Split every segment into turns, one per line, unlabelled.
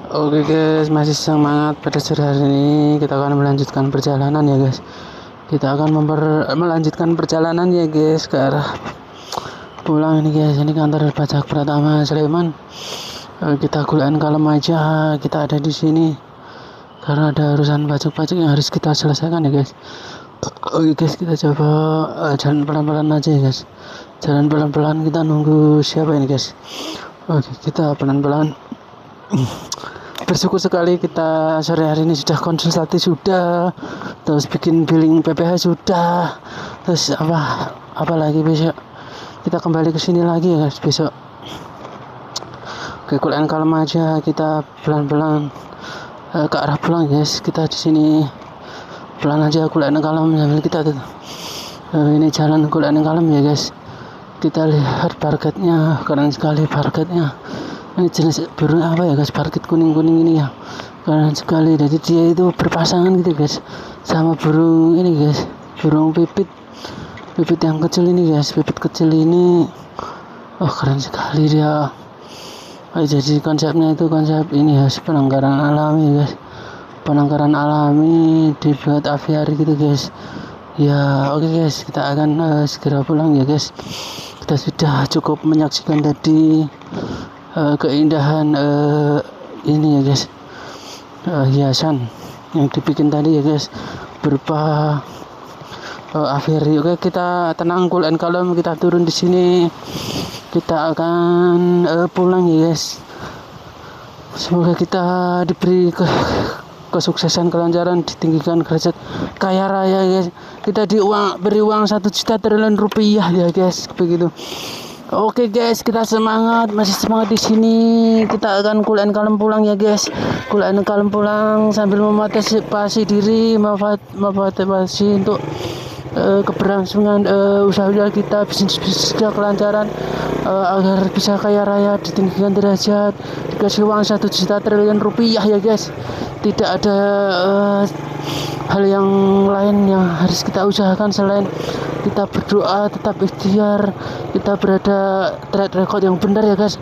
Oke guys, masih semangat pada sore hari ini. Kita akan melanjutkan perjalanan ya guys. Kita akan melanjutkan perjalanan ya guys ke arah pulang ini guys. Ini kantor pajak Pratama Sleman. Kita kuliah kalem aja. Kita ada di sini karena ada urusan pajak-pajak yang harus kita selesaikan ya guys. Oke guys, kita coba jalan pelan-pelan aja ya guys. Jalan pelan-pelan, kita nunggu siapa ini guys. Oke, kita pelan-pelan. Bersyukur sekali kita sore hari ini sudah konsultasi, sudah terus bikin billing PPh sudah, terus apa lagi besok kita kembali ke sini lagi ya guys besok. Oke, kuliah kalem aja, kita pelan-pelan ke arah pulang guys. Kita di sini pelan aja, kuliah kalem sambil kita ini jalan kuliah kalem ya guys. Kita lihat parketnya, keren sekali parketnya. Ini jenis burung apa ya guys, parkit kuning-kuning ini ya, keren sekali. Jadi dia itu berpasangan gitu guys sama burung ini guys, burung pipit yang kecil ini guys, pipit kecil ini. Oh, keren sekali dia. Jadi konsepnya itu konsep ini ya, penangkaran alami guys, penangkaran alami dibuat aviari gitu guys ya. Oke guys, kita akan segera pulang ya guys. Kita sudah cukup menyaksikan tadi keindahan ini ya guys, hiasan yang dibikin tadi ya guys berupa aviari. Oke, kita tenang, cool and calm, kita turun di sini. Kita akan pulang ya guys. Semoga kita diberi kesuksesan, kelancaran, ditinggikan derajat kaya raya guys. Kita beri uang 1 juta triliun rupiah ya guys, begitu. Oke guys, kita semangat, masih semangat di sini. Kita akan cool and calm pulang ya guys. Cool and calm pulang sambil memotivasi diri, memotivasi untuk keberlangsungan usaha kita, bisnis kita kelancaran, agar bisa kaya raya, ditinggikan derajat, dikasih uang 1 juta triliun rupiah ya guys. Tidak ada hal yang lain yang harus kita usahakan selain kita berdoa, tetap ikhtiar, kita berada track record yang benar ya guys.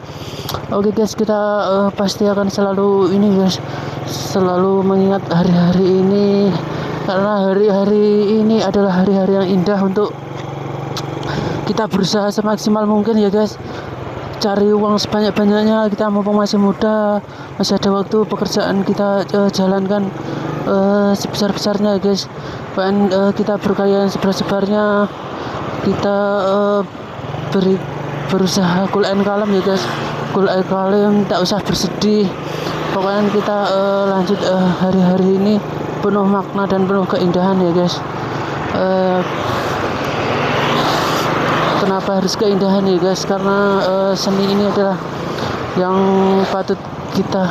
Oke guys, kita pasti akan selalu ini guys, selalu mengingat hari-hari ini, karena hari-hari ini adalah hari-hari yang indah untuk kita berusaha semaksimal mungkin ya guys, cari uang sebanyak-banyaknya. Kita mumpung masih muda, masih ada waktu, pekerjaan kita jalankan sebesar-besarnya ya guys. Bahkan kita berkarya yang sebar-sebarnya, kita berusaha cool and calm ya guys, cool and calm, tak usah bersedih. Pokoknya kita lanjut hari-hari ini penuh makna dan penuh keindahan ya guys. Kenapa harus keindahan ya guys? Karena seni ini adalah yang patut kita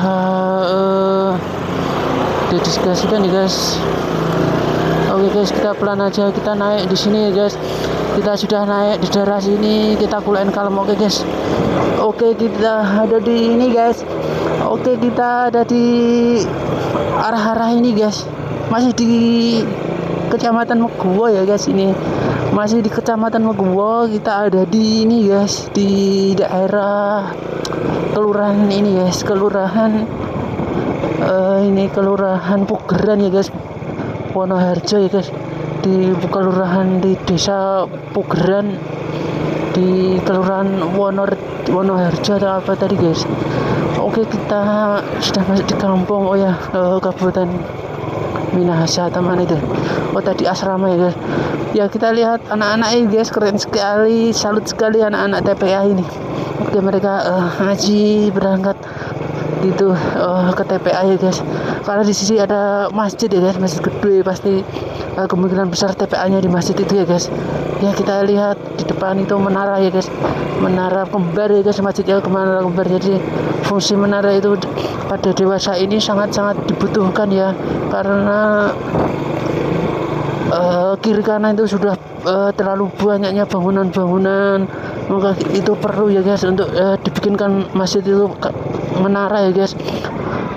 dedikasikan ya guys. Oke guys, kita pelan aja, kita naik di sini ya guys. Kita sudah naik di daerah sini, kita cool and calm. Oke guys. Oke, kita ada di ini guys. Oke, kita ada di arah-arah ini guys. Masih di Kecamatan Meguwo ya guys ini. Masih di Kecamatan Meguwo, kita ada di ini guys, di daerah kelurahan ini guys, kelurahan ini kelurahan Pugeran ya guys, Wonoharjo ya guys, di kelurahan di desa Pugeran, di kelurahan Wonoharjo atau apa tadi guys. Oke, kita sudah masuk di kampung, oh ya, Kabupaten Minahasa atau mana itu, oh tadi asrama ya guys. Ya, kita lihat anak-anak ini guys, keren sekali, salut sekali anak-anak TPA ini. Oke, mereka ngaji berangkat gitu ke TPA ya guys, karena di sini ada masjid ya guys, masjid gede, pasti kemungkinan besar TPA-nya di masjid itu ya guys. Ya, kita lihat di depan itu menara ya guys, menara kembar ya guys, masjidnya menara kembar. Jadi fungsi menara itu pada dewasa ini sangat-sangat dibutuhkan ya, karena kiri kanan itu sudah terlalu banyaknya bangunan-bangunan, maka itu perlu ya guys untuk dibikinkan masjid itu menara ya guys.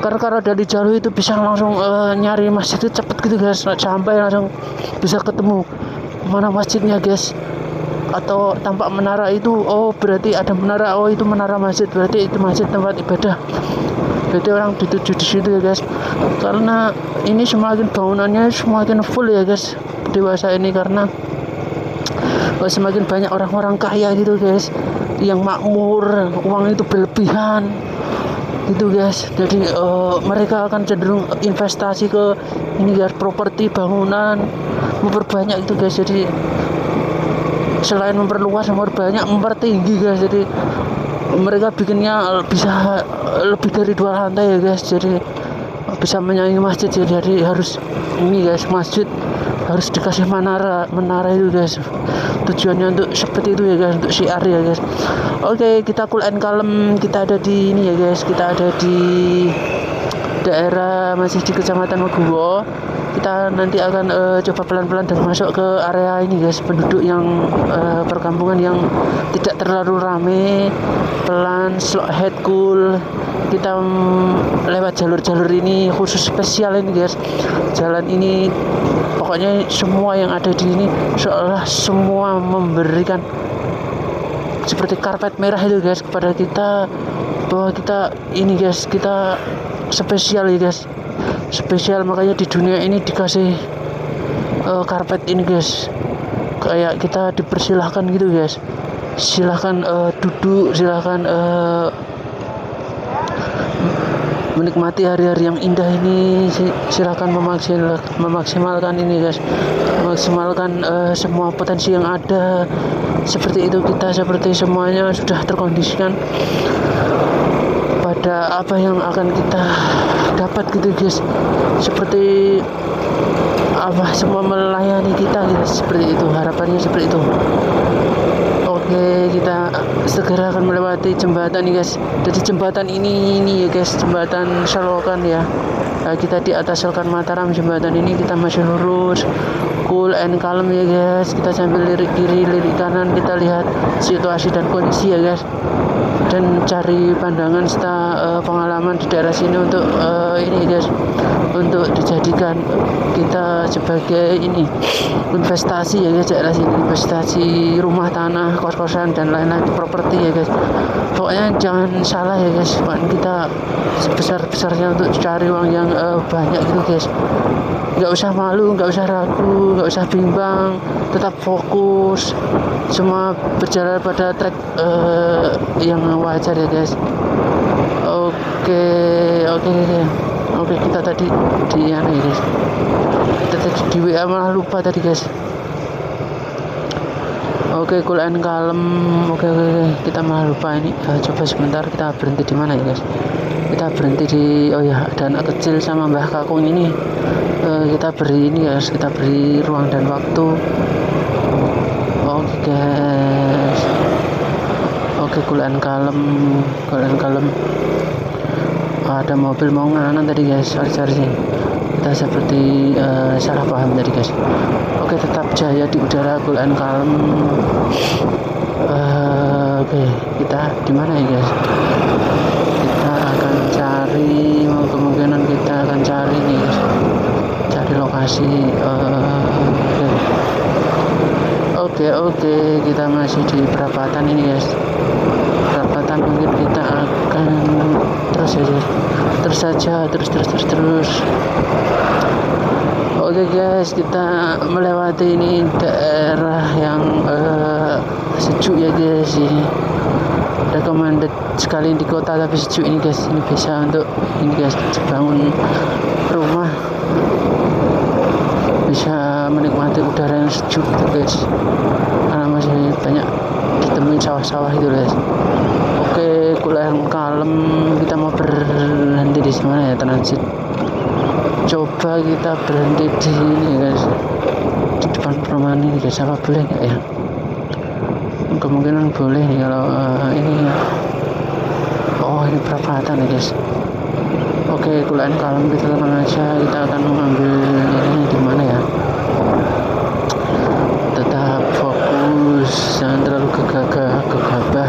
Karena kalau dari jauh itu bisa langsung nyari masjid itu cepet gitu guys, sampai langsung bisa ketemu mana masjidnya guys. Atau tampak menara itu, oh berarti ada menara, oh itu menara masjid, berarti itu masjid tempat ibadah. Jadi orang dituju di situ ya guys, karena ini semakin bangunannya semakin full ya guys dewasa ini, karena semakin banyak orang-orang kaya gitu guys, yang makmur, uang itu berlebihan gitu guys. Jadi mereka akan cenderung investasi ke ini guys, properti, bangunan, memperbanyak itu guys. Jadi selain memperluas, memperbanyak, mempertinggi guys. Jadi mereka bikinnya bisa lebih dari 2 lantai ya guys, jadi bisa menyaingi masjid ya. Jadi harus ini guys, masjid harus dikasih menara itu guys, tujuannya untuk seperti itu ya guys, untuk syiar ya guys. Oke, kita cool and calm, kita ada di ini ya guys, kita ada di daerah masih di Kecamatan Meguwo. Kita nanti akan coba pelan-pelan dan masuk ke area ini guys, penduduk yang perkampungan yang tidak terlalu rame, pelan, slow head, cool. Kita lewat jalur-jalur ini khusus spesial ini guys. Jalan ini pokoknya semua yang ada di ini seolah semua memberikan seperti karpet merah itu guys kepada kita, bahwa kita ini guys, kita spesial ya guys, spesial. Makanya di dunia ini dikasih karpet ini guys, kayak kita dipersilahkan gitu guys, silahkan duduk, silahkan menikmati hari-hari yang indah ini, silahkan memaksimalkan ini guys, memaksimalkan semua potensi yang ada. Seperti itu, kita seperti semuanya sudah terkondisikan pada apa yang akan kita dapat gitu guys, seperti apa semua melayani kita gitu, seperti itu harapannya, seperti itu. Oke, kita segera akan melewati jembatan nih guys. Jadi jembatan ini ya guys, jembatan Selokan ya. Nah, kita di atas Selokan Mataram, jembatan ini kita masih lurus, cool and calm ya guys. Kita sambil lirik kiri, lirik kanan, kita lihat situasi dan kondisi ya guys, dan cari pandangan serta pengalaman di daerah sini untuk ini guys, untuk dijadikan kita sebagai ini investasi ya guys. Daerah sini investasi rumah, tanah, kos-kosan dan lain-lain, properti ya guys. Pokoknya jangan salah ya guys, kita sebesar-besarnya untuk cari uang yang banyak gitu guys. Nggak usah malu, nggak usah ragu, nggak usah bimbang, tetap fokus, semua berjalan pada track yang wajar ya guys. Oke, kita tadi di mana ya guys, kita tadi di WA malah lupa tadi guys. Oke, cool and calm. Oke, kita malah lupa ini. Coba sebentar, kita berhenti di mana ya guys? Kita berhenti di, oh ya, ada anak kecil sama Mbah Kakung ini. Kita beri ini guys, kita beri ruang dan waktu. Oke guys. Oke, cool and calm. Ada mobil mau nganan tadi guys, sorry. Kita seperti salah paham tadi guys. Oke, tetap jaya di udara, cool and calm. Oke, kita di mana ya guys? Kita akan cari, kemungkinan kita akan cari nih guys, cari lokasi. Oke, kita masih di perapatan ini guys. Perapatan, mungkin kita akan terus saja terus. Oke guys, kita melewati ini daerah yang sejuk ya guys. Ini recommended sekali di kota tapi sejuk ini guys. Ini bisa untuk ini guys, bangun rumah, bisa menikmati udara yang sejuk gitu guys, karena masih banyak ditemuin sawah-sawah gitu guys. Oke, cool and calm. Kita mau berhenti di mana ya, transit. Coba kita berhenti di sini guys, di depan perumahan ini guys. Apa boleh nggak ya? Kemungkinan boleh nih kalau ini. Oh, ini perapatan ya guys. Oke, cool and calm, kita tenang aja. Kita akan mengambil ini di mana ya? Tetap fokus, jangan terlalu gegabah.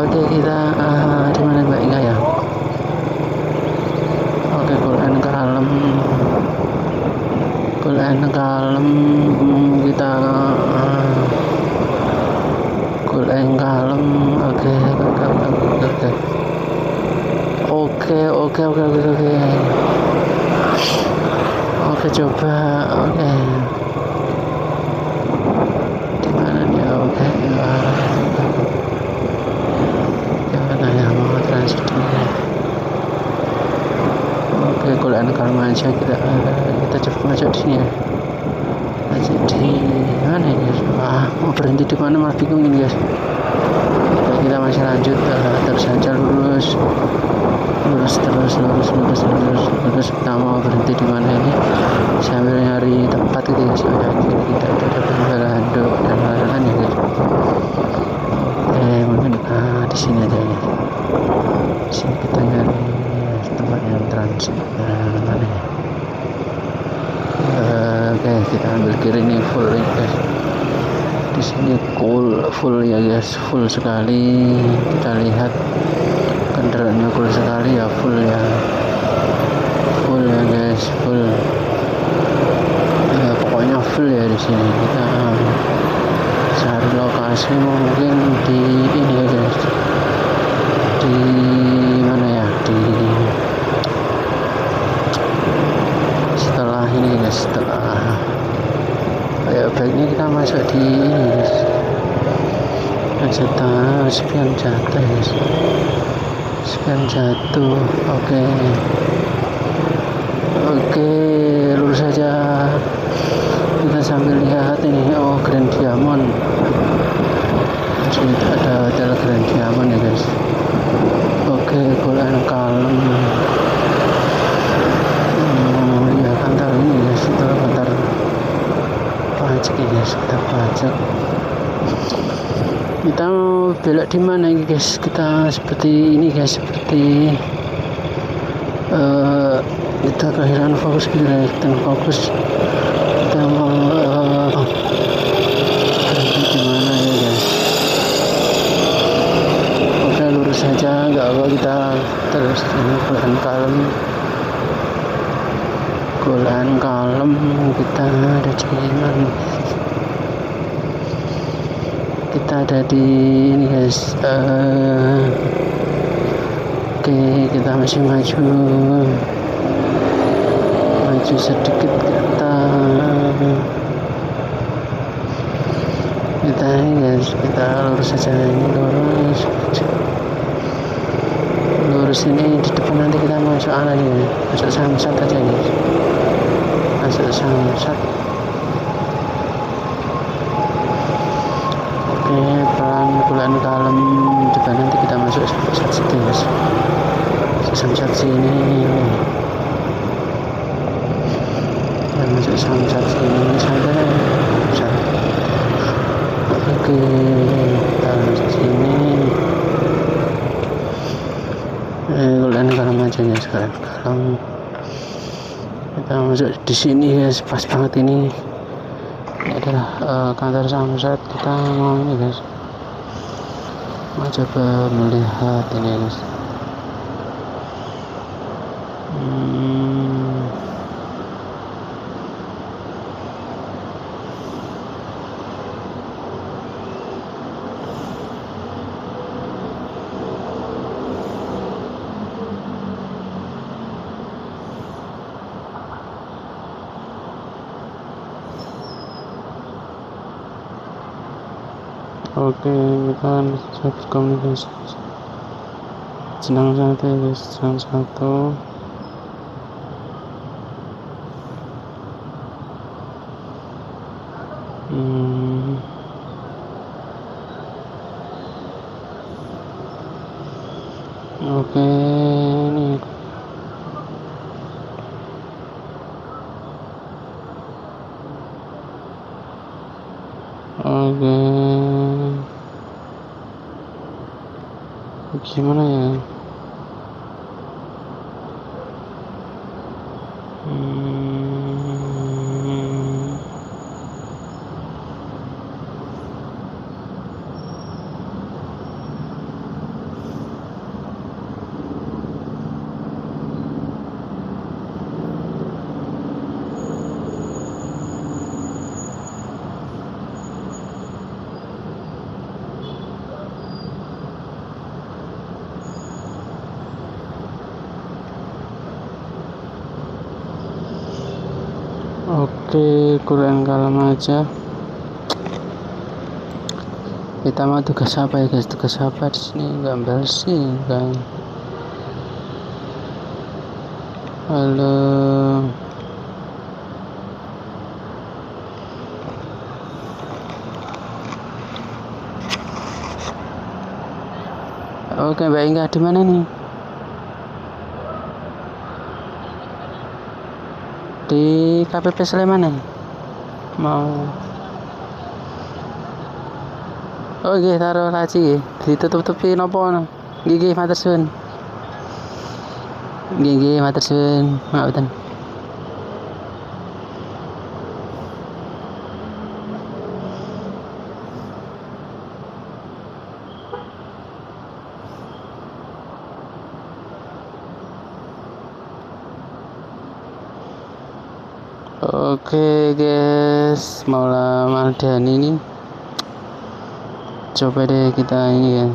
Oke, kita di mana Mbak Inga ya? Oke, cool and calm. Kita cool and kalem. Oke, oke, coba. Oke, di mana dia? Oke, gimana ya mau transit ini? Oke, kalau kalem aja, kita coba masuk di sini ya. Masuk di mana ya guys? Mau berhenti di mana malah bingung ini guys. Oke, kita masih lanjut, terus saja lurus. Kita mau berhenti di mana ini sambil nyari tempat gitu ya, sampai akhir kita udah dapat handuk dan lain-lain ya guys. Oke, mungkin di sini aja ya. Di sini kita nyari tempat yang transit mana ya. Oke, kita ambil kiri ini full ya guys. Di sini full ya guys, full sekali. Kita lihat kendaraannya full sekali ya, full ya guys, full ya, pokoknya full ya di sini. Kita cari lokasi mungkin di ini ya guys, di mana ya, di setelah ini guys, setelah ya baiknya kita masuk di ini guys, sepian jatuh guys. Oke, lurus saja. Kita sambil lihat ini, Grand Diamond. Jadi ada hotel Grand Diamond ya guys. Oke, Golden Kalem. Ya kantor ini guys, itu kantor pajak ya guys, kita pajak. Kita mau belok di mana guys? Kita seperti ini guys, seperti kita kehilangan fokus kita mau berhenti di mana ya guys. Oke, lurus saja, nggak apa, kita terus ini Golden Kalem. Kita ada di mana? Kita ada di ini guys. Oke, kita masih maju sedikit kita ini guys, kita lurus saja, ini lurus ini di depan. Nanti kita masuk masuk Samsat aja guys, masuk Samsat. Oke, pelan Kalem depan, nanti kita masuk Samsat situ guys, Samsat sini. Masuk Samsat sini saja. Oke, kita masuk sini. Golden Kalem aja ya sekarang. Kita masuk di sini guys, pas banget ini. Ini adalah kantor Samsat. Kita mau ini guys, mau coba melihat ini guys. Oke, kita coba komunikasi. Senang satu guys, senang satu. Oke, ini gimana ya? Oke, kurang kalem aja. Kita mau tugas apa ya guys? Tugas apa di sini? Gambar sih kan. Halo. Oke, Mbak Inga di mana nih? Di KPP Sleman nih. Mau. Oh, nggih taruh laci ditutup-tutupi napa no? Nggih matur suwun. Nggih matur suwun. Ngapunten. Oke guys, Maula Maldani ini coba deh kita ini kan,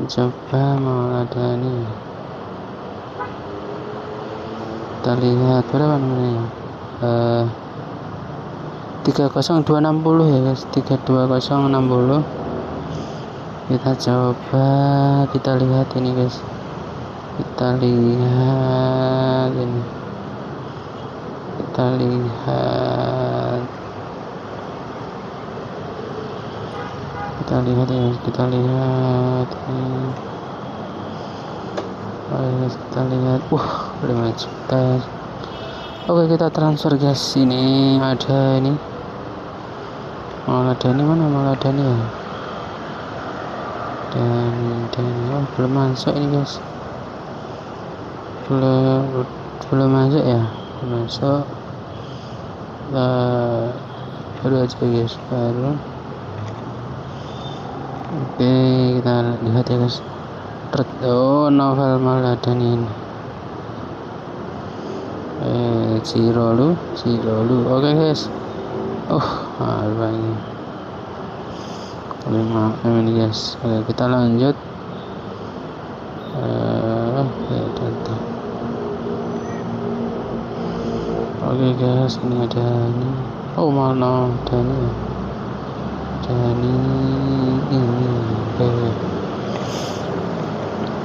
coba Maula Maldani kita lihat berapa namanya 30260 ya guys, 32060. Kita coba kita lihat ini guys, kita lihat ini, kita lihat ya, kita lihat ini. Oh, kita lihat 5 juta. Oke, kita transfer guys. Ini ada ini Maladani, mana Maladani ya, dan oh, belum masuk ini guys, belum masuk ya, belum masuk. Baru aja guys, baru. Oke, kita lihat ya guys. Oh, novel Maladani ini. Cirolu. Oke guys. Apa ini? 5 ini guys. Oke, kita lanjut. Data. Oke guys, ini ada ini. Oh, mana Dani? Ini.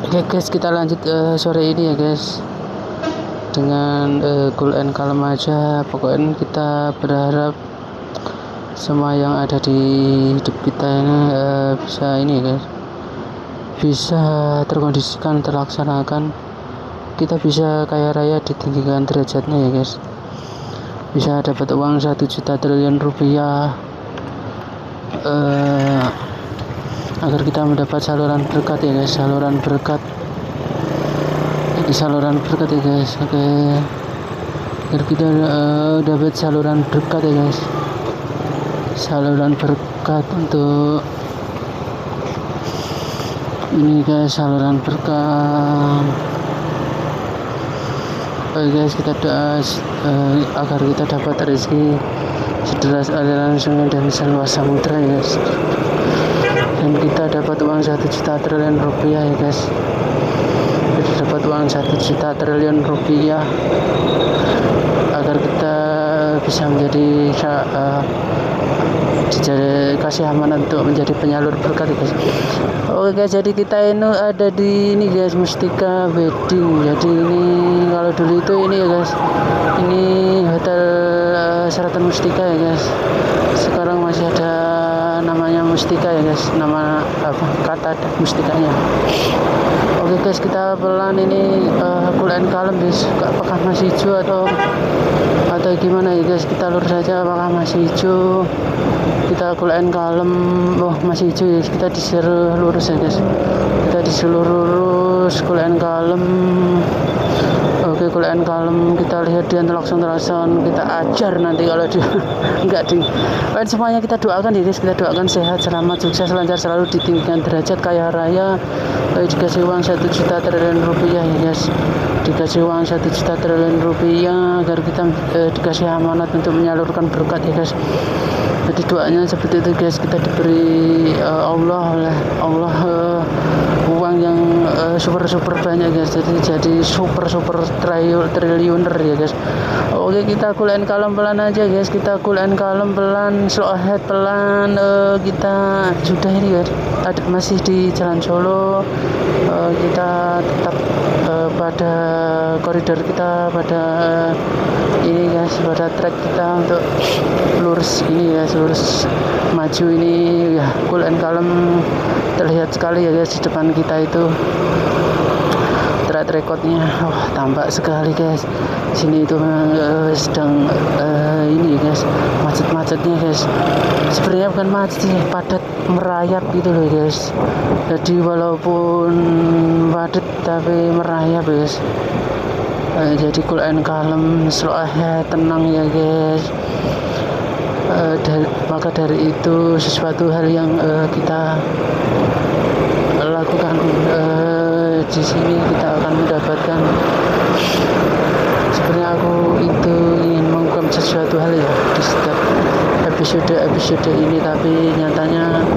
Oke guys, kita lanjut sore ini ya guys, dengan cool and calm aja. Pokoknya kita berharap semua yang ada di hidup kita ini bisa ini ya guys, bisa terkondisikan, terlaksanakan. Kita bisa kaya raya, ditinggikan derajatnya ya guys, bisa dapat uang 1 juta triliun rupiah, agar kita mendapat saluran berkat ya guys, saluran berkat ya guys. Oke, agar kita dapat saluran berkat ya guys, saluran berkat untuk ini guys, saluran berkat. Oke guys, kita doa agar kita dapat rezeki sederas aliran sungai dan seluas samudra ya guys, dan kita dapat uang 1 juta triliun rupiah ya guys. Kita dapat uang 1 juta triliun rupiah agar kita bisa menjadi kasih amanat untuk menjadi penyalur berkat ya guys. Oke guys, jadi kita ini ada di ini guys, Mustika Wedding. Jadi ini kalau dulu itu ini ya guys, ini hotel Sheraton Mustika ya guys. Sekarang masih ada namanya Mustika ya guys, nama apa, kata Mustikanya. Oke guys, kita pelan ini cool and calm guys. Apakah masih hijau atau gimana ya guys, kita lurus saja. Apakah masih hijau, kita cool and calm. Masih hijau ya, kita disuruh lurus ya guys, kita disuruh lurus, cool and calm. Oke, cool and calm, kita lihat dia langsung kita ajar nanti kalau dia enggak di. Dan semuanya kita doakan ya guys, kita doakan sehat, selamat, sukses, lancar selalu, ditinggikan derajat, kaya raya, dikasih uang 1 juta triliun rupiah ya guys, dikasih uang 1 juta triliun rupiah agar kita dikasih amanat untuk menyalurkan berkat ya guys. Jadi doanya seperti itu guys, kita diberi oleh Allah uang yang super banyak guys, jadi super triliuner ya guys. Oke, kita cool and calm pelan aja guys, kita cool and calm pelan, slow ahead pelan. Kita sudah ini guys, masih di Jalan Solo. Kita tetap pada koridor kita, pada ini guys, pada track kita untuk lurus ini ya, lurus maju ini ya, cool and calm terlihat sekali ya guys. Di depan kita itu track recordnya tampak sekali guys. Sini itu sedang ini guys, macetnya guys. Sebenarnya bukan macet sih, padat merayap gitu loh guys. Jadi walaupun padat tapi merayap guys. Jadi cool and calm, slow ahead, tenang ya guys. Maka dari itu sesuatu hal yang kita lakukan di sini, kita akan mendapatkan, sebenarnya aku itu ingin mengungkap sesuatu hal ya di setiap episode ini, tapi nyatanya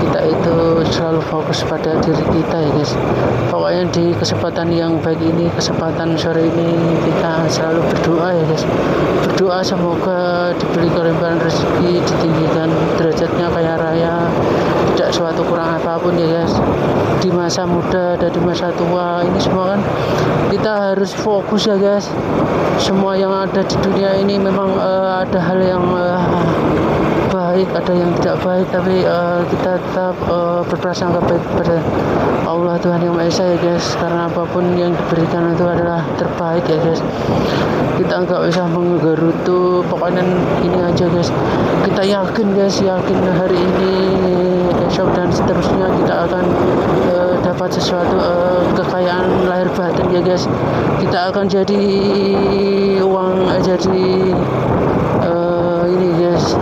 kita itu selalu fokus pada diri kita ya guys. Pokoknya di kesempatan yang baik ini, kesempatan sore ini, kita selalu berdoa ya guys. Berdoa semoga diberi kelimpahan rezeki, ditinggikan derajatnya kaya raya, tidak suatu kurang apapun ya guys. Di masa muda dan di masa tua ini semua kan kita harus fokus ya guys. Semua yang ada di dunia ini memang ada hal yang baik, ada yang tidak baik, tapi kita tetap berprasangka baik pada Allah Tuhan Yang Maha Esa ya guys, karena apapun yang diberikan itu adalah terbaik ya guys. Kita nggak usah menggerutu, pokoknya ini aja guys. Kita yakin guys, yakin hari ini, esok dan seterusnya kita akan dapat sesuatu kekayaan lahir batin ya guys. Kita akan jadi uang, jadi ini guys,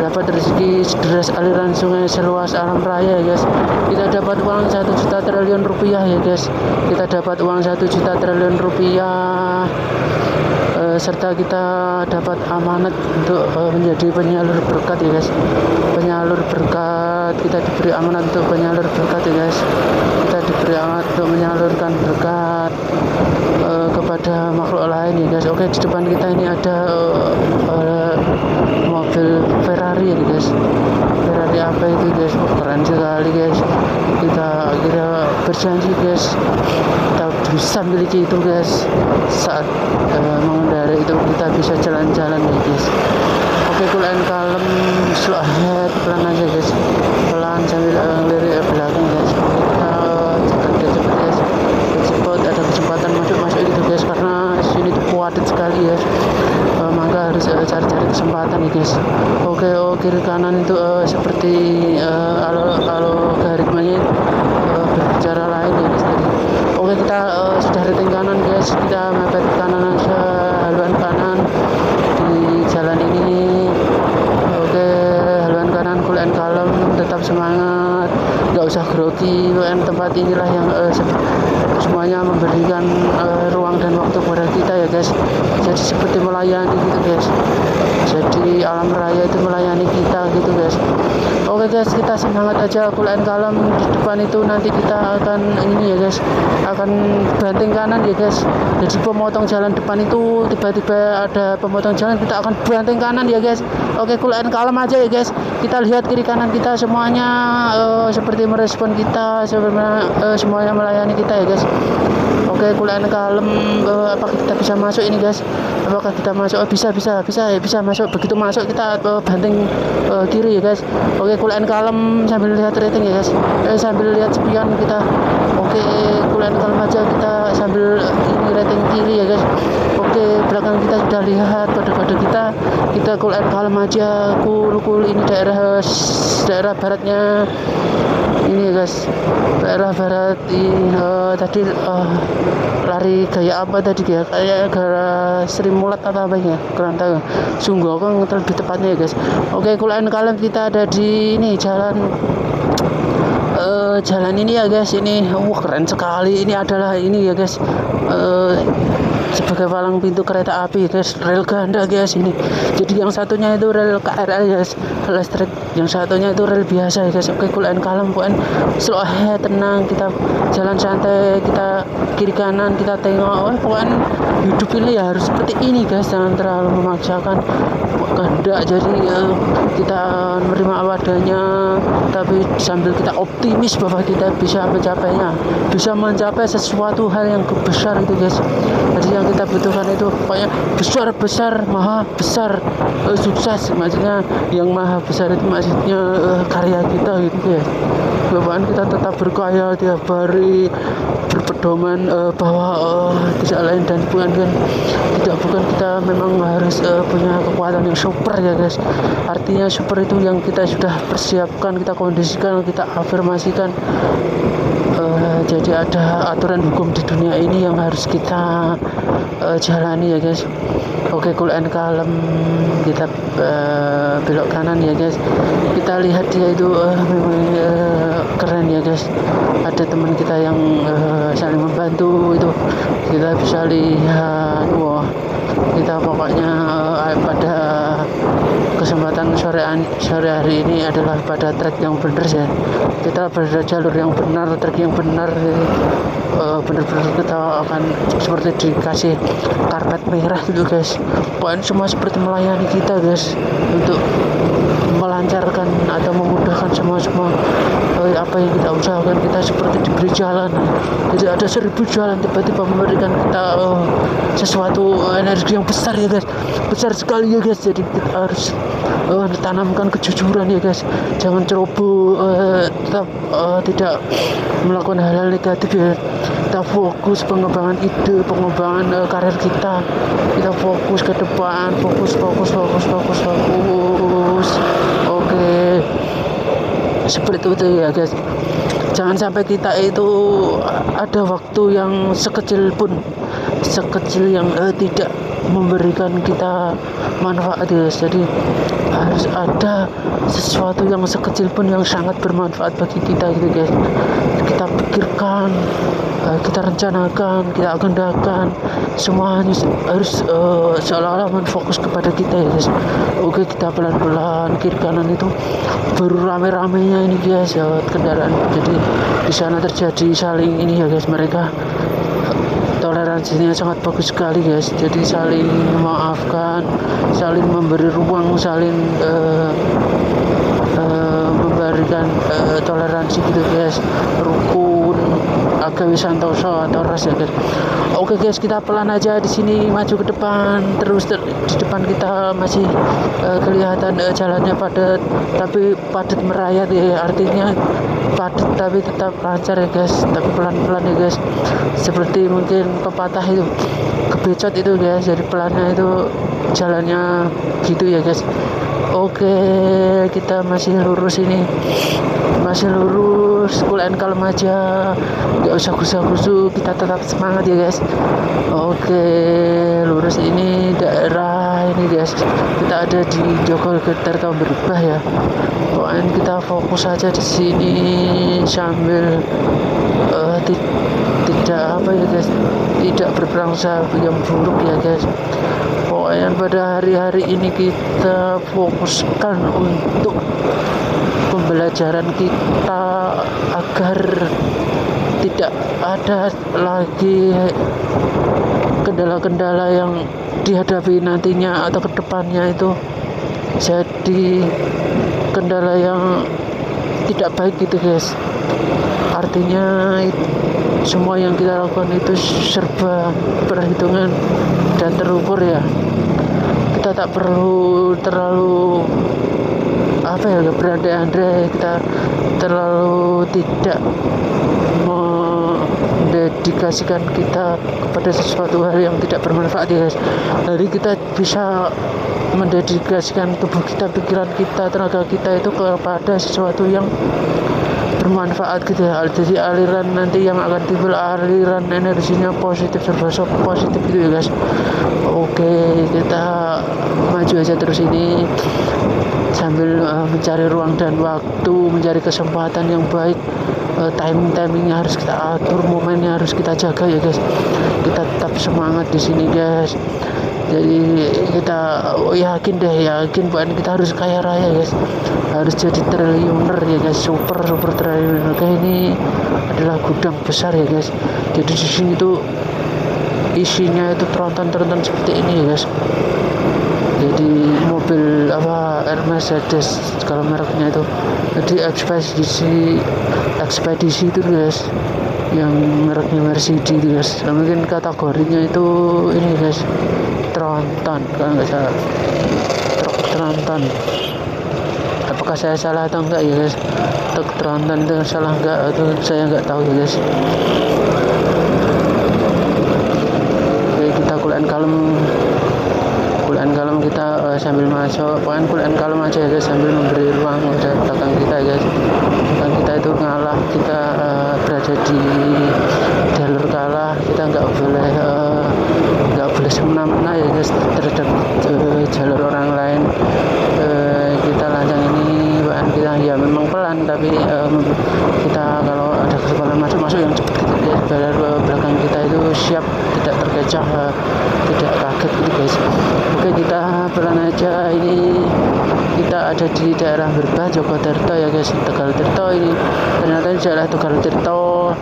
dapat rezeki sederas aliran sungai, seluas alam raya ya guys. Kita dapat uang 1 juta triliun rupiah ya guys. Kita dapat uang 1 juta triliun rupiah, serta kita dapat amanat untuk menjadi penyalur berkat ya guys. Penyalur berkat, kita diberi amanat untuk penyalur berkat ya guys. Kita diberi amanat untuk menyalurkan berkat kepada makhluk lain ya guys. Oke, di depan kita ini ada mobil Ferrari ya guys. Ferrari apa itu guys? Keren sekali guys. Kita berjanji guys, kita bisa miliki itu guys. Saat mengendarai itu kita bisa jalan-jalan ya guys. Oke, cool and calm, slow ahead, pelan aja guys, pelan sambil ngelirik belakang guys. Kita cepet guys, cepet, ada kesempatan masuk gitu guys, karena sini tuh padat sekali ya. Maka harus cari-cari kesempatan ya guys. Oke, kiri kanan itu seperti algoritmanya berbicara lain ya guys tadi. Oke, kita sudah rating kanan guys, kita mepet kanan aja, haluan kanan di jalan ini. Oke, haluan kanan, cool and calm, tetap semangat, nggak usah grogi. Tempat inilah yang semuanya memberikan ruang dan waktu kepada kita ya guys. Jadi seperti melayani gitu guys. Jadi alam raya itu melayani kita gitu guys. Oke guys, kita semangat aja, cool and calm. Di depan itu nanti kita akan ini ya guys, akan banting kanan ya guys. Jadi pemotong jalan depan itu tiba-tiba ada pemotong jalan, kita akan banting kanan ya guys. Oke, cool and calm aja ya guys. Kita lihat kiri kanan kita semuanya seperti merespon kita, semuanya melayani kita ya guys. Oke, cool and calm. Apakah kita bisa masuk ini guys? Apakah kita masuk? Bisa masuk. Begitu masuk kita banting kiri ya guys. Oke, cool and calm sambil lihat rating ya guys. Sambil lihat spion kita. Oke, cool and calm aja kita sambil ini rating kiri ya guys. Oke, belakang kita sudah lihat kode-kode kita cool and calm aja. Cool ini daerah baratnya ini ya guys, daerah barat ini tadi lari gaya apa tadi ya, kayak gara Sri Mulat atau apa ya, kurang tahu, sungguh aku lebih tepatnya ya guys. Oke, cool and calm, kita ada di ini jalan jalan ini ya guys, ini keren sekali. Ini adalah ini ya guys, sebagai palang pintu kereta api guys, rel ganda guys ini. Jadi yang satunya itu rel KRL guys, listrik, yang satunya itu rel biasa ya guys. Oke, cool and calm, slow ahead, tenang, kita jalan santai, kita kiri kanan kita tengok. Pokoknya hidup ini ya harus seperti ini guys, jangan terlalu memaksakan kehendak. Jadi kita menerima apa adanya, tapi sambil kita optimis bahwa kita bisa mencapainya, bisa mencapai sesuatu hal yang besar itu guys. Jadi yang kita butuhkan itu pokoknya besar, maha besar, sukses. Maksudnya yang maha besar itu maksudnya karya kita gitu guys. Bahwa kita tetap berkarya tiap hari, berpedoman bahwa tidak lain dan bukan kita memang harus punya kekuatan yang super ya guys. Artinya super itu yang kita sudah persiapkan, kita kondisikan, kita afirmasikan. Jadi ada aturan hukum di dunia ini yang harus kita jalani ya guys. Oke, cool and calm, kita belok kanan ya guys. Kita lihat dia itu memang keren ya guys. Ada teman kita yang saling membantu itu, kita bisa lihat. Wah, kita pokoknya pada kesempatan sore hari ini adalah pada trek yang benar ya. Kita pada jalur yang benar, trek yang benar. Benar-benar kita akan seperti dikasih karpet merah gitu guys. Pokoknya semua seperti melayani kita guys, untuk melancarkan atau memudahkan semua apa yang kita usahakan. Kita seperti diberi jalan. Jadi ada 1000 jalan tiba-tiba memberikan kita sesuatu energi yang besar ya guys, besar sekali ya guys. Jadi kita harus tanamkan kejujuran ya guys, jangan ceroboh, tetap tidak melakukan hal-hal negatif ya. Kita fokus pengembangan ide, pengembangan karir kita fokus ke depan, fokus. Oke, seperti itu ya guys. Jangan sampai kita itu ada waktu yang sekecil yang tidak memberikan kita manfaat guys. Jadi harus ada sesuatu yang sekecil pun yang sangat bermanfaat bagi kita gitu guys. Kita pikirkan, kita rencanakan, kita agendakan, semuanya harus seolah-olah menfokus kepada kita ya guys. Oke, kita pelan-pelan kiri kanan itu baru rame-ramenya ini guys ya, kendaraan. Jadi di sana terjadi saling ini ya guys, mereka toleransinya sangat bagus sekali guys. Jadi saling memaafkan, saling memberi ruang, saling memberikan toleransi gitu guys, rukun, agawi santoso atau ras ya guys. Oke guys, kita pelan aja di sini, maju ke depan terus. Di depan kita masih kelihatan jalannya padat, tapi padat merayat ya, artinya padat tapi tetap lancar ya guys, tapi pelan-pelan ya guys. Seperti mungkin pepatah itu, kebecot itu guys, jadi pelannya itu jalannya gitu ya guys. Oke, kita masih lurus ini, cool and calm aja, gak usah gusu-gusu, kita tetap semangat ya guys. Oke, lurus ini daerah ini guys, kita ada di Jogogetar tahun berubah ya. Pokoknya kita fokus aja di sini sambil tidak apa ya guys, tidak berprasangka yang buruk ya guys. Pokoknya pada hari-hari ini kita fokuskan untuk pembelajaran kita agar tidak ada lagi kendala-kendala yang dihadapi nantinya atau kedepannya itu jadi kendala yang tidak baik gitu guys. Artinya semua yang kita lakukan itu serba perhitungan dan terukur ya. Kita tak perlu terlalu berandai-andai, kita terlalu tidak mendedikasikan kita kepada sesuatu hal yang tidak bermanfaat ya guys. Jadi kita bisa mendedikasikan tubuh kita, pikiran kita, tenaga kita itu kepada sesuatu yang bermanfaat gitu ya. Jadi aliran nanti yang akan timbul aliran energinya positif, serba positif gitu ya guys. Oke, kita maju aja terus ini sambil mencari ruang dan waktu, mencari kesempatan yang baik. Timingnya harus kita atur, momennya harus kita jaga ya guys. Kita tetap semangat di sini guys. Jadi kita yakin bukan kita harus kaya raya guys, harus jadi triliuner ya guys, super triliuner. Ini adalah gudang besar ya guys. Jadi di sini tuh isinya itu tronton seperti ini ya guys. Jadi mobil Mercedes kalau mereknya itu, jadi ekspedisi itu guys, yang mereknya Mercedes itu guys. Mungkin kategorinya itu ini guys, tronton kalau nggak salah, truk tronton. Apakah saya salah atau enggak ya guys? Truk tronton itu salah enggak atau saya nggak tahu ya guys. Oke, kita kuliah kalem kita sambil masuk, pokoknya kuliah kalem aja ya guys, sambil memberi ruang pada belakang kita ya guys. Belakang kita itu ngalah, kita berada di jalur kalah, kita nggak boleh semena-mena ya guys terhadap jalur orang lain. Kita lancang ini bahan kita ya memang pelan, tapi kita kalau ada kesempatan masuk yang cepat gitu ya, biar belakang kita itu siap, tidak terkecoh, tidak kaget gitu guys. Oke, kita pelan aja. Ini kita ada di daerah Berbah, Jogotirto ya guys, Tegal Tirto. Ini ternyata di daerah Tegal Tirto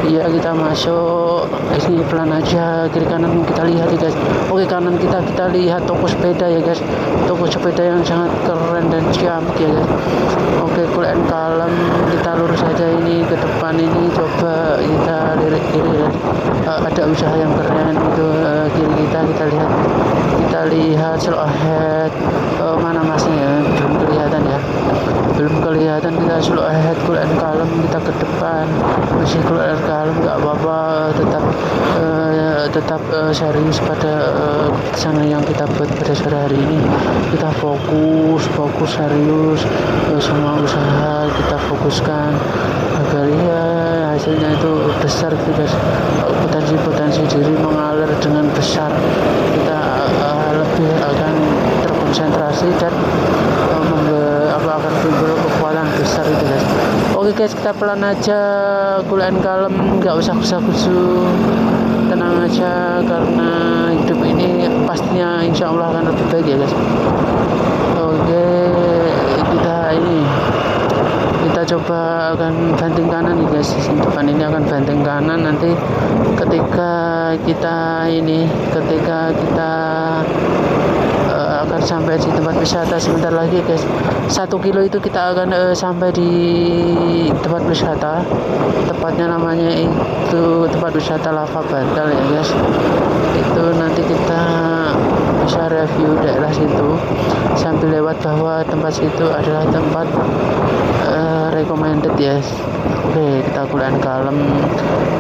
ya. Kita masuk ini pelan aja, kiri kanan kita lihat ya guys. Oke, kanan kita lihat toko sepeda ya guys, toko sepeda yang sangat keren dan ciamik ya guys. Oke, kuliah kalem, kita lurus aja ini ke depan. Ini coba kita lirik kiri ya. Ada usaha yang keren itu, kiri kita lihat slow ahead. Mana masnya ya, belum kelihatan. Kita slow ahead, kuliah kalem, kita ke depan. Masih kuliah kalem nggak apa-apa, tetap serius pada keputusan yang kita buat pada sore hari ini. Kita fokus serius, semua usaha kita fokuskan agar ya hasilnya itu besar gitu guys. Potensi diri mengalir dengan besar, kita lebih akan terkonsentrasi dan akan timbul kekuatan besar itu guys. Oke guys, kita pelan aja, kuliah kalem, nggak usah kusu, tenang aja, karena hidup ini pastinya insya Allah akan lebih baik ya guys. Oke, kita coba akan banting kanan nih guys. Depan ini akan banting kanan, nanti ketika kita akan sampai di tempat wisata sebentar lagi guys. 1 kilo itu kita akan sampai di tempat wisata, tepatnya namanya itu tempat wisata Lava Bantal ya guys. Itu nanti kita bisa review daerah situ sambil lewat bahwa tempat situ adalah tempat recommended ya. Oke, kita kuliah kalem,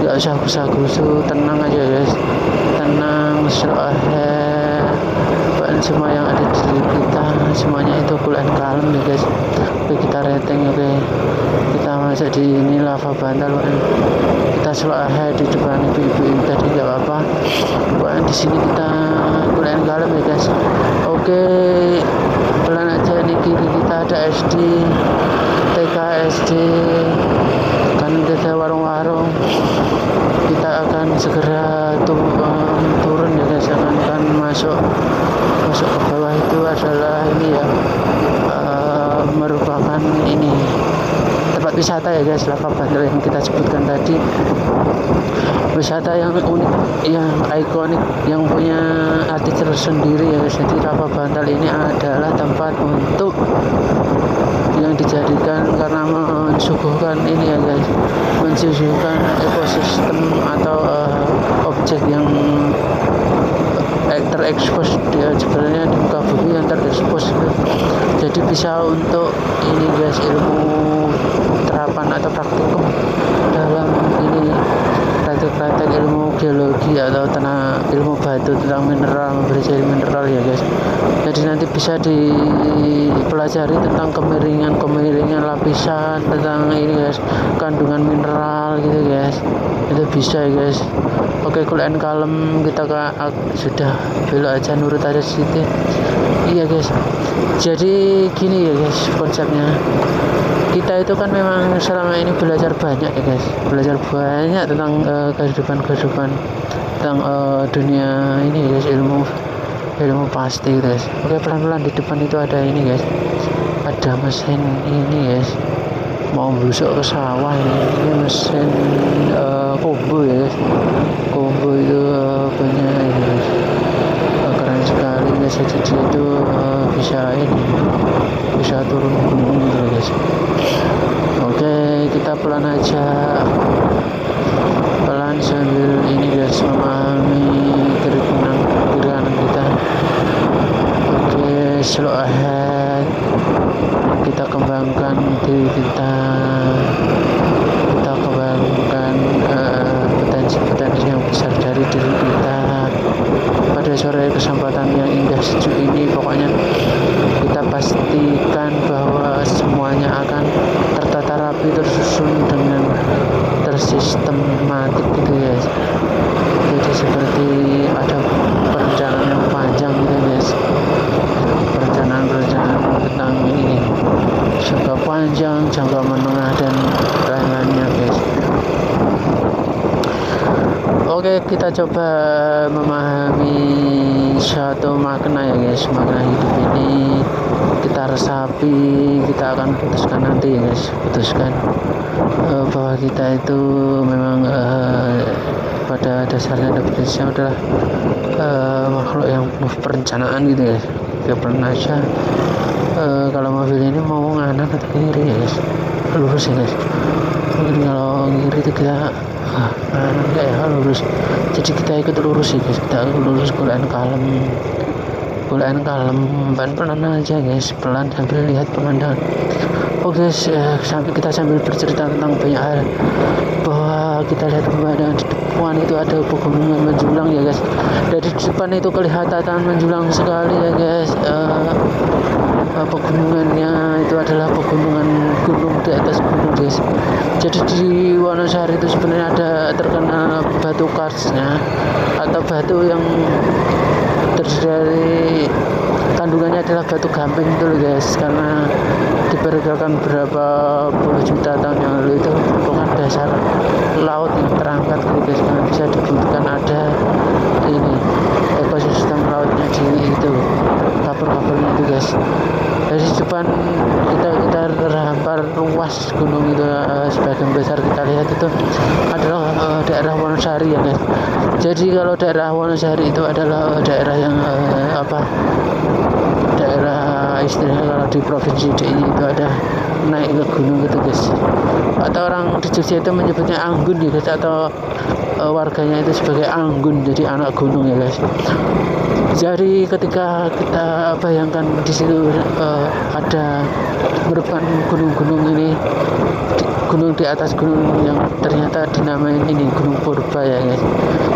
nggak usah gusa-gusu, tenang aja guys, tenang, slow ahead. Semua yang ada di diri kita semuanya itu kuliah kalem ya guys. Oke, kita rating. Oke, kita masuk di ini Lava Bantal, kita slow ahead di depan ibu-ibu tadi nggak apa-apa. Pokoknya di sini kita kuliah kalem ya guys. Oke, pelan aja. Nih kiri kita ada SD, TK, SD, kanan kita warung-warung. Kita akan segera turun ya guys, akan masuk ke bawah. Itu adalah ini ya, merupakan ini tempat wisata ya guys, Lava Bantal yang kita sebutkan tadi. Wisata yang unik, yang ikonik, yang punya arti tersendiri ya guys. Jadi Lava Bantal ini adalah tempat untuk yang dijadikan karena mensuguhkan ini ya guys, mensuguhkan ekosistem atau objek yang terekspos sebenarnya di muka bumi, yang terekspos. Jadi bisa untuk ini guys, ilmu terapan atau praktikum dalam ini praktek ilmu geologi atau ilmu batu tentang mineral, mempelajari mineral ya guys. Jadi nanti bisa dipelajari tentang kemiringan lapisan, tentang ini guys, kandungan mineral gitu guys. Itu bisa ya guys. Oke, kuliah kalem kita sudah belok aja, nurut aja situ. Iya guys. Jadi gini ya guys konsepnya. Kita itu kan memang selama ini belajar banyak ya guys, belajar banyak tentang kehidupan tentang dunia ini guys, ilmu pasti guys. Oke, pelan-pelan di depan itu ada ini guys, ada mesin ini guys, mau busuk ke sawah ini mesin kombo ya guys. Kombo itu punya ini guys, keren sekali guys. Jadi dia itu bisa turun gunung gitu guys. Oke, kita pelan aja, pelan sambil ini guys, memahami kiri kanan kita. Oke, slow ahead, kita kembangkan diri kita kembangkan potensi yang besar dari diri kita. Pada sore kesempatan yang indah sejuk ini, pokoknya kita pastikan bahwa semuanya akan tertata rapi, tersusun dengan tersistematik gitu guys. Jadi seperti ada perencanaan yang panjang gitu guys, perencanaan tentang ini jangka panjang, jangka menengah, dan lain-lainnya guys. Oke, kita coba memahami satu makna ya guys, makna hidup ini kita resapi, kita akan putuskan nanti ya guys, bahwa kita itu memang pada dasarnya adalah makhluk yang penuh perencanaan gitu ya. Kita pernah aja kalau mobil ini mau nganan atau kiri ya guys, lurus ya guys. Mungkin kalau kiri itu kita enggak ya, lurus. Jadi kita ikut lurus ya guys, kita lurus, kuliah kalem, pelan aja guys, pelan sambil lihat pemandangan. Oke guys, sambil bercerita tentang banyak hal, bahwa kita lihat pemandangan di depan itu ada pegunungan menjulang ya guys. Dari depan itu kelihatan menjulang sekali ya guys. Pegunungannya itu adalah gunung di atas gunung guys. Jadi di Wonosari itu sebenarnya ada terkenal batu karsnya, atau batu yang terdiri dari kandungannya adalah batu gamping itu loh guys, karena diperkirakan berapa puluh juta tahun yang lalu itu merupakan dasar laut yang terangkat gitu guys, karena bisa dibuktikan ada ini ekosistem lautnya di itu kapur-kapurnya itu guys. Dari depan kita terhampar luas gunung itu, sebagian besar kita lihat itu adalah daerah Wonosari ya guys. Jadi kalau daerah Wonosari itu adalah daerah yang daerah istilahnya kalau di provinsi DIY itu ada naik ke gunung gitu guys, atau orang di Jogja itu menyebutnya anggun ya guys, atau warganya itu sebagai anggun, jadi anak gunung ya guys. Jadi ketika kita bayangkan di situ ada merupakan gunung-gunung ini, gunung di atas gunung yang ternyata dinamain ini Gunung Purba ya guys.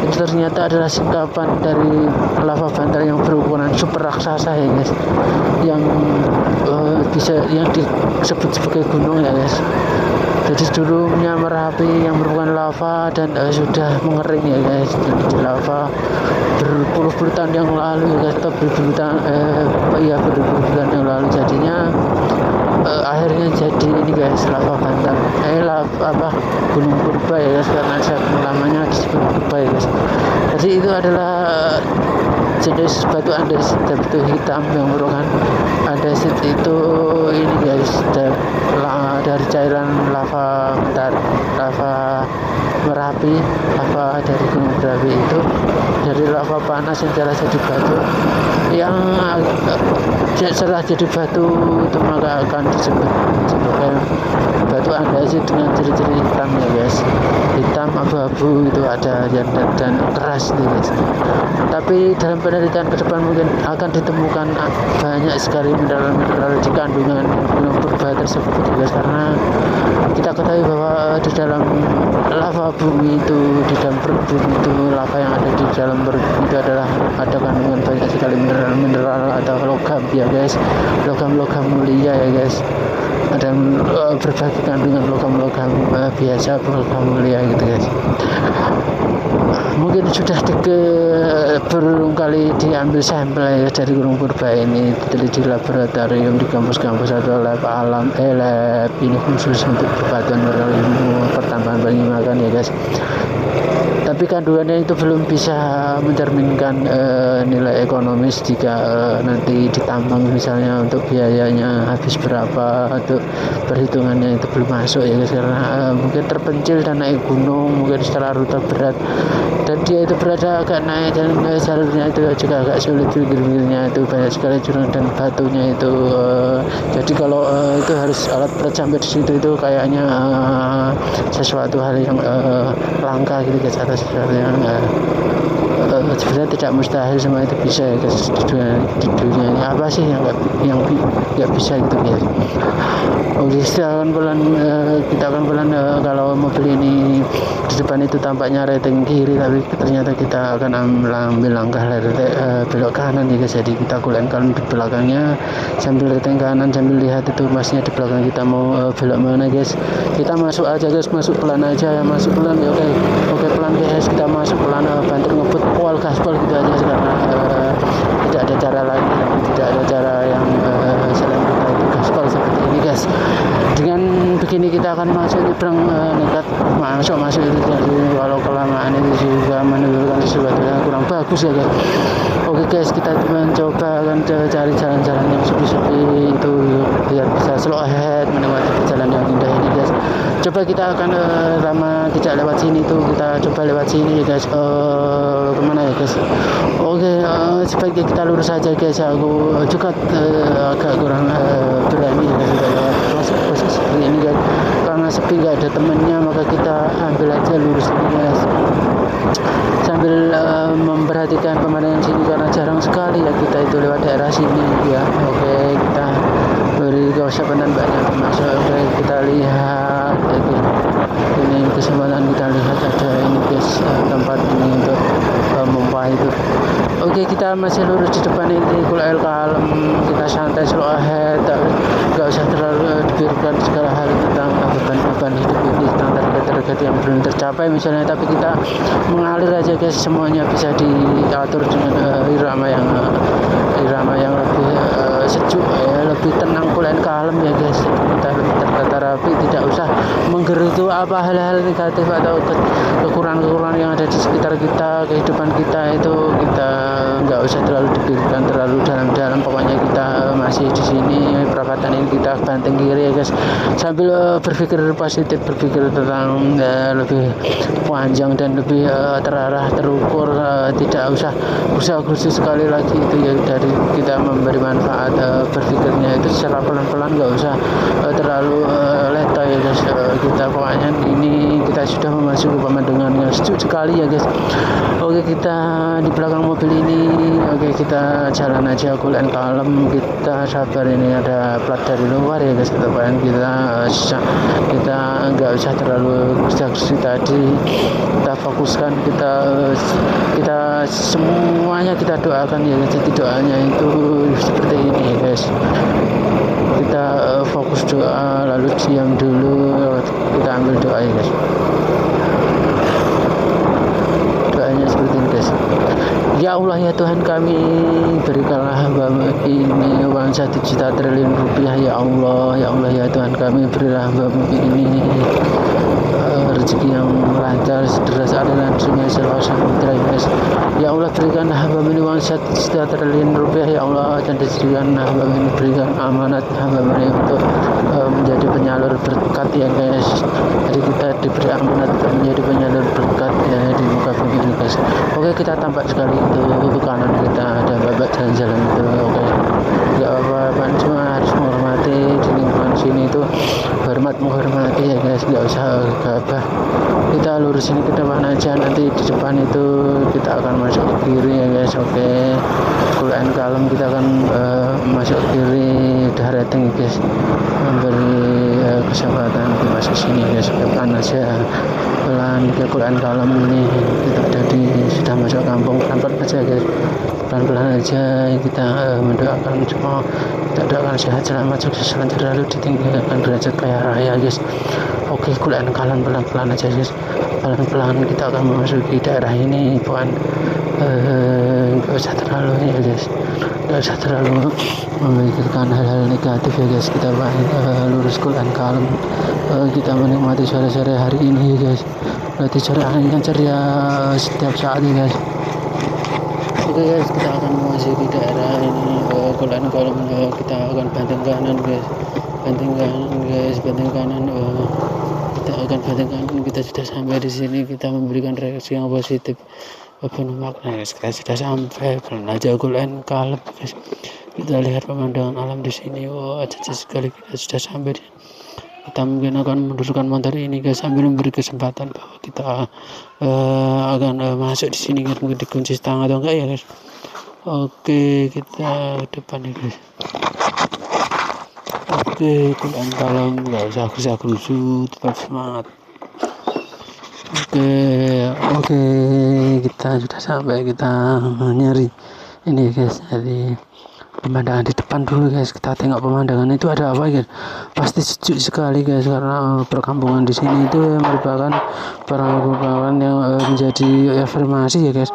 Itu ternyata adalah singkapan dari lava bantal yang berukuran super raksasa ya guys, yang yang disebut sebagai gunung ya guys. Jadi dulunya Merapi yang merupakan lava dan sudah mengering ya guys. Jadi di lava berpuluh-puluh tahun yang lalu ya guys, atau berpuluh-puluh tahun yang lalu, jadinya akhirnya jadi ini guys, lava bantal, Gunung Purba ya guys, karena namanya disebut Purba ya guys. Jadi itu adalah jenis batu andesit, batu hitam yang merupakan andesit itu ini guys, dari cairan lava Merapi, lava dari Gunung Merapi itu, dari lava panas yang telah jadi batu, yang setelah jadi batu itu maka akan disebut sebagai batu andesit dengan ciri-ciri hitam ya guys, hitam abu-abu itu ada dan keras nih guys. Tapi dalam penelitian ke depan mungkin akan ditemukan banyak sekali mineral di kandungan Gunung Purba tersebut guys, karena kita kita ketahui bahwa di dalam lava bumi itu, di dalam perut bumi itu, lava yang ada di dalam perut itu adalah ada kandungan banyak sekali mineral atau logam ya guys, logam mulia ya guys. Ada berbagai kandungan logam biasa, logam mulia gitu guys. Mungkin sudah berapa kali diambil sampel ya dari gunung purba ini, diteliti di laboratorium di kampus-kampus atau lab ini khusus untuk perbatuan ilmu pertambangan bagi makan ya guys. Tapi kandungannya itu belum bisa mencerminkan nilai ekonomis jika nanti ditambang misalnya, untuk biayanya habis berapa, untuk perhitungannya itu belum masuk ya guys, karena mungkin terpencil dan naik gunung, mungkin setelah rute berat, dan dia itu berada agak naik dan jalurnya itu juga agak sulit, pinggir-pinggirnya itu banyak sekali jurang dan batunya itu, jadi kalau itu harus alat berat sampai di situ itu kayaknya sesuatu hal yang langka gitu guys, atau sesuatu yang sebenarnya tidak mustahil, semua itu bisa ya guys di dunia ini. Apa sih yang nggak bisa gitu guys. Oke, kita akan pelan kalau mobil ini di depan itu tampaknya rating kiri, tapi ternyata kita akan ambil langkah belok kanan ya guys. Jadi kita kulenkan di belakangnya sambil rating kanan, sambil lihat itu masnya di belakang kita mau belok mana guys. Kita masuk aja guys, masuk pelan aja ya, masuk pelan ya. Oke pelan guys, kita masuk pelan, bantu ngebut pol gaspol gitu aja, karena tidak ada cara lain, tidak ada cara yang selain kita itu gaspol seperti ini guys. Dengan begini kita akan masuk nyebrang, nekat masuk itu, jadi walau kelamaan itu juga menimbulkan sesuatu yang kurang bagus ya guys. Oke guys, kita mencoba akan cari jalan-jalan yang sepi-sepi itu biar bisa slow ahead menikmati perjalanan yang indah ini guys. Coba kita akan lama tidak lewat sini tuh, kita coba lewat sini ya guys. Kemana ya guys? Oke, sebaiknya kita lurus saja guys. Aku juga agak kurang berani ya guys lewat posisi seperti ini guys, karena sepi gak ada temennya, maka kita ambil aja lurus ini guys, sambil memperhatikan pemandangan sini karena jarang sekali ya kita itu lewat daerah sini ya. Oke, kita beri kewaspadaan banyak masuk. Oke, kita lihat ini kesempatan, kita lihat ada ini guys, tempat ini untuk memompa itu. Oke, kita masih lurus di depan ini, kulel kalem, kita santai slow ahead, gak usah terlalu dipikirkan segala hal tentang beban hidup ini, tentang target-target yang belum tercapai misalnya, tapi kita mengalir aja guys, semuanya bisa diatur dengan irama yang lebih sejuk ya, lebih tenang, kulen kalem ya guys. Kita lebih tertata rapi, tidak usah menggerutu apa hal-hal negatif atau kekurangan yang ada di sekitar kita, kehidupan kita itu kita nggak usah terlalu dipikirkan terlalu dalam-dalam. Pokoknya kita masih di sini, perapatan ini kita banting kiri ya guys, sambil berpikir positif, berpikir tentang lebih panjang dan lebih terarah, terukur, tidak usah khusus sekali lagi itu ya, dari kita memberi manfaat berpikirnya itu secara pelan-pelan, nggak usah terlalu letoy ya guys. Kita pokoknya ini kita sudah memasuki pemandangan yang sejuk sekali ya guys. Oke, kita di belakang mobil ini, oke kita jalan aja kulen kalem, kita sabar, ini ada plat dari luar ya guys. Kita nggak usah terlalu kursi tadi, kita fokuskan, kita semuanya kita doakan ya. Jadi doanya itu seperti ini ya guys, kita fokus doa, lalu diam dulu, kita ambil doa ya guys. Doanya seperti ini guys. Ya Allah ya Tuhan kami, berikanlah hamba ini uang 1 juta triliun rupiah ya Allah. Ya Allah ya Tuhan kami, berilah hamba ini rezeki yang lancar, sederas aliran sungai selawat samudra ya guys. Ya Allah, berikan hamba ini uang 1 juta triliun rupiah ya Allah, dan dijadikan hamba ini, berikan amanat hamba ini untuk menjadi penyalur berkat ya guys. Jadi kita diberi amanat menjadi penyalur berkat ya di muka bumi ini guys. Oke, kita tampak sekali itu kanan kita ada babak jalan-jalan itu. Oke, nggak apa-apa, cuma harus menghormati di lingkungan sini itu, menghormati ya guys, nggak usah gabah. Kita lurus ini ke depan aja, nanti di depan itu kita akan masuk ke kiri ya guys. Oke, kulen kalem, kita akan masuk ke kiri, udah rating guys, memberi kesempatan untuk masuk sini. guys, pelan aja, pelan keadaan kalem ini kita sudah masuk kampung, pelan-pelan aja guys, pelan-pelan aja kita mendoakan semua, kita doakan sehat selamat sukses lancar lalu ditinggalkan derajat kaya raya guys. Oke, keadaan kalem pelan-pelan aja guys, pelan-pelan kita akan memasuki daerah ini, bukan nggak usah terlalu ya guys, nggak usah terlalu memikirkan hal-hal negatif ya guys, kita lurus keadaan kalem, kita menikmati sore-sore hari ini ya guys, berarti sore hari yang ceria setiap saat ya guys. Oke guys, kita akan memasuki daerah ini, keadaan kalem, kita akan banting kanan guys, banting kanan, kita akan banting kanan, kita sudah sampai di sini, kita memberikan reaksi yang positif penuh makna guys, kita sudah sampai, pelan aja keadaan kalem guys, kita lihat pemandangan alam di sini, aja sekali kita sudah sampai. Kita mungkin akan mundurkan motor ini guys sambil memberi kesempatan bahwa kita akan masuk di sini guys, mungkin dikunci setengah atau enggak ya guys. Oke, kita depan nih guys. Oke, keadaan kalem, nggak usah gerusa-gerusu, tetap semangat. Oke, kita sudah sampai, kita nyari ini guys, jadi pemandangan di depan dulu guys, kita tengok pemandangan itu ada apa guys, pasti sejuk sekali guys, karena perkampungan di sini itu merupakan perkampungan yang menjadi afirmasi ya guys.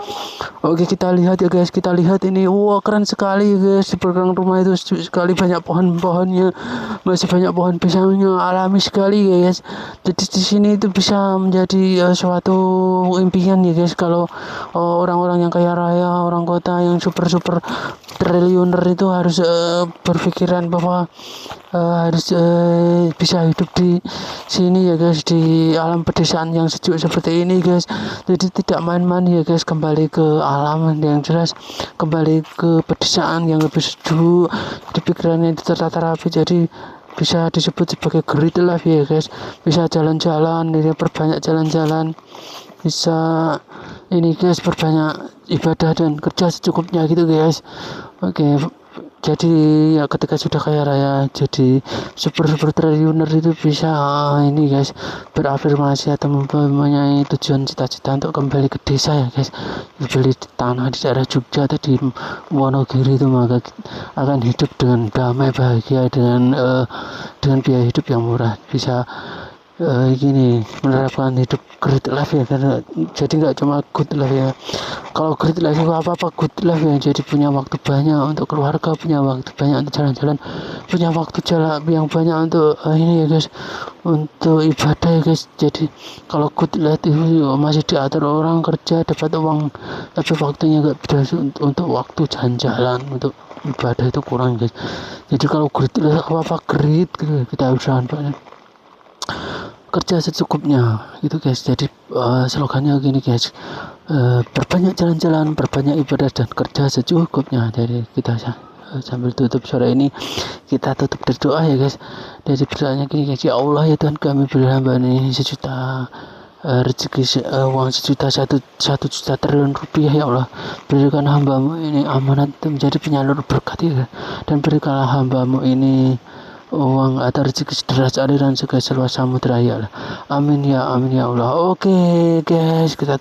Oke, kita lihat ya guys, kita lihat ini, keren sekali guys, di belakang rumah itu sejuk sekali, banyak pohon-pohonnya, masih banyak pohon pisangnya, alami sekali ya guys. Jadi di sini itu bisa menjadi suatu impian ya guys, kalau orang-orang yang kaya raya, orang kota yang super triliuner itu harus berpikiran bahwa harus bisa hidup di sini ya guys, di alam pedesaan yang sejuk seperti ini guys. Jadi tidak main-main ya guys, kembali ke alam yang jelas, kembali ke pedesaan yang lebih sejuk, di pikirannya itu tertata rapi, jadi bisa disebut sebagai great life ya guys. Bisa jalan-jalan, perbanyak jalan-jalan, bisa ini guys, perbanyak ibadah dan kerja secukupnya gitu guys. Oke, jadi ya ketika sudah kaya raya, jadi super triliuner itu bisa ini guys, berafirmasi atau mempunyai tujuan cita-cita untuk kembali ke desa ya guys, beli tanah di daerah Jogja atau di Wonogiri itu, maka akan hidup dengan damai bahagia dengan biaya hidup yang murah, bisa gini menerapkan hidup great life ya, karena jadi nggak cuma good life ya, kalau great life itu apa good life ya, jadi punya waktu banyak untuk keluarga, punya waktu banyak untuk jalan-jalan, punya waktu jalan yang banyak untuk ini ya guys, untuk ibadah ya guys. Jadi kalau good life itu masih diatur orang kerja dapat uang, tapi waktunya nggak bisa untuk waktu jalan-jalan, untuk ibadah itu kurang guys. Jadi kalau great life apa great gitu, kita usahakan banyak kerja secukupnya gitu guys. Jadi slogannya gini guys, berbanyak jalan-jalan, berbanyak ibadah dan kerja secukupnya. Jadi kita sambil tutup sore ini, kita tutup berdoa ya guys. Jadi berdoanya gini guys, ya Allah ya Tuhan kami, beri hamba ini sejuta rezeki, uang satu juta triliun rupiah ya Allah, berikan hambamu ini amanat menjadi penyalur berkat ya, dan berikanlah hambamu ini uang atau rezeki sederas aliran segala seluas samudera ya Allah. Amin ya Allah. Oke guys, kita